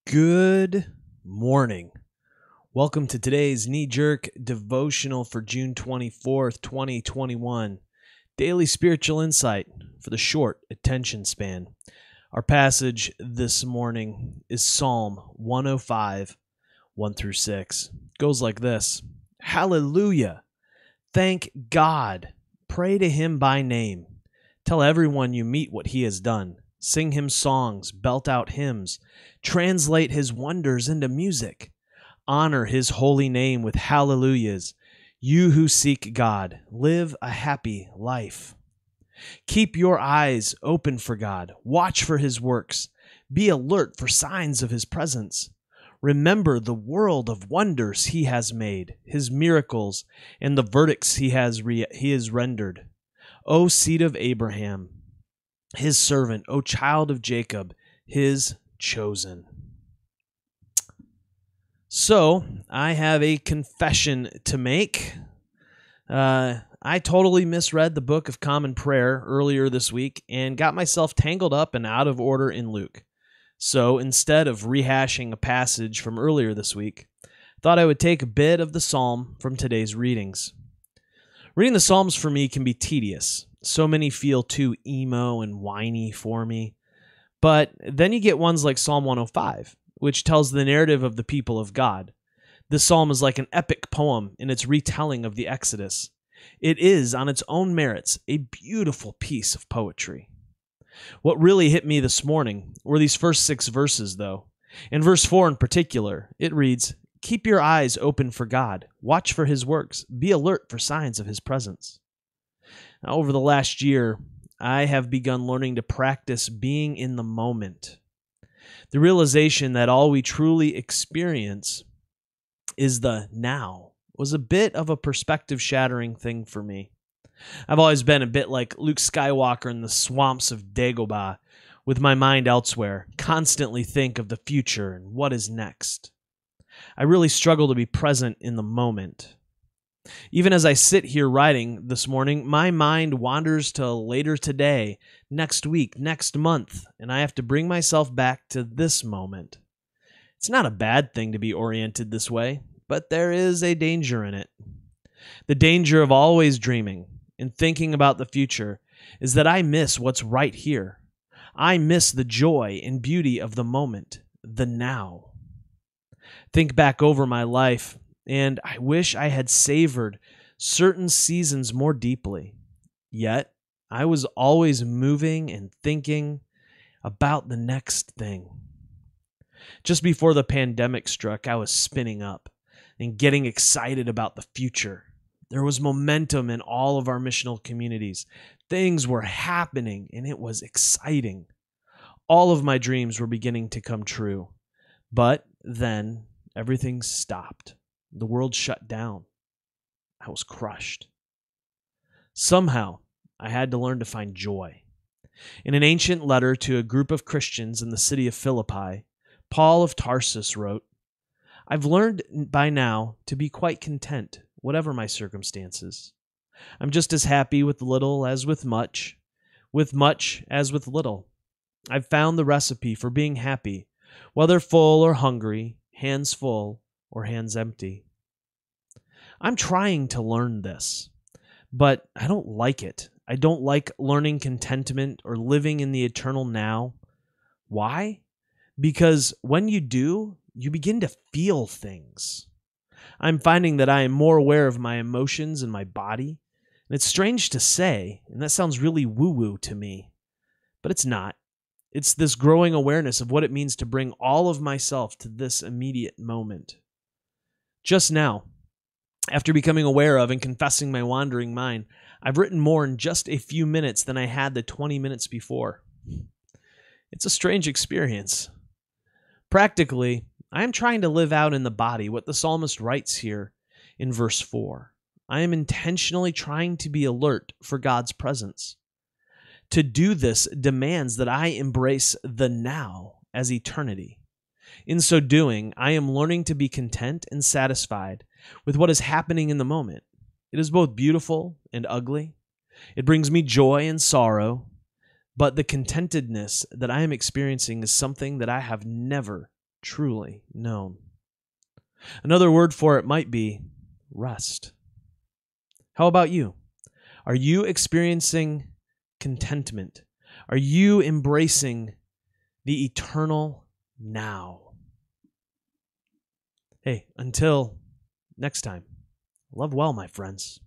Good morning. Welcome to today's knee-jerk devotional for June 24th, 2021. Daily spiritual insight for the short attention span. Our passage this morning is Psalm 105, 1 through 6. It goes like this. Hallelujah! Thank God! Pray to Him by name. Tell everyone you meet what He has done. Sing Him songs, belt out hymns, translate His wonders into music. Honor His holy name with hallelujahs. You who seek God, live a happy life. Keep your eyes open for God. Watch for His works. Be alert for signs of His presence. Remember the world of wonders He has made, His miracles, and the verdicts He has rendered. O seed of Abraham, His servant, O child of Jacob, His chosen. So, I have a confession to make. I totally misread the Book of Common Prayer earlier this week and got myself tangled up and out of order in Luke. So, instead of rehashing a passage from earlier this week, I thought I would take a bit of the psalm from today's readings. Reading the Psalms for me can be tedious. So many feel too emo and whiny for me. But then you get ones like Psalm 105, which tells the narrative of the people of God. This psalm is like an epic poem in its retelling of the Exodus. It is, on its own merits, a beautiful piece of poetry. What really hit me this morning were these first 6 verses, though. In verse 4 in particular, it reads, "Keep your eyes open for God. Watch for His works. Be alert for signs of His presence." Now, over the last year, I have begun learning to practice being in the moment. The realization that all we truly experience is the now was a bit of a perspective-shattering thing for me. I've always been a bit like Luke Skywalker in the swamps of Dagobah, with my mind elsewhere, constantly think of the future and what is next. I really struggle to be present in the moment. Even as I sit here writing this morning, my mind wanders to later today, next week, next month, and I have to bring myself back to this moment. It's not a bad thing to be oriented this way, but there is a danger in it. The danger of always dreaming and thinking about the future is that I miss what's right here. I miss the joy and beauty of the moment, the now. Think back over my life, and I wish I had savored certain seasons more deeply. Yet, I was always moving and thinking about the next thing. Just before the pandemic struck, I was spinning up and getting excited about the future. There was momentum in all of our missional communities. Things were happening, and it was exciting. All of my dreams were beginning to come true. But then, everything stopped. The world shut down. I was crushed. Somehow, I had to learn to find joy. In an ancient letter to a group of Christians in the city of Philippi, Paul of Tarsus wrote, "I've learned by now to be quite content, whatever my circumstances. I'm just as happy with little as with much as with little. I've found the recipe for being happy, whether full or hungry, hands full or hands empty." I'm trying to learn this, but I don't like it. I don't like learning contentment or living in the eternal now. Why? Because when you do, you begin to feel things. I'm finding that I am more aware of my emotions and my body, and it's strange to say, and that sounds really woo-woo to me, but it's not. It's this growing awareness of what it means to bring all of myself to this immediate moment. Just now, after becoming aware of and confessing my wandering mind, I've written more in just a few minutes than I had the 20 minutes before. It's a strange experience. Practically, I am trying to live out in the body what the psalmist writes here in verse 4. I am intentionally trying to be alert for God's presence. To do this demands that I embrace the now as eternity. In so doing, I am learning to be content and satisfied with what is happening in the moment. It is both beautiful and ugly. It brings me joy and sorrow, but the contentedness that I am experiencing is something that I have never truly known. Another word for it might be rest. How about you? Are you experiencing contentment? Are you embracing the eternal now? Hey, until next time, love well, my friends.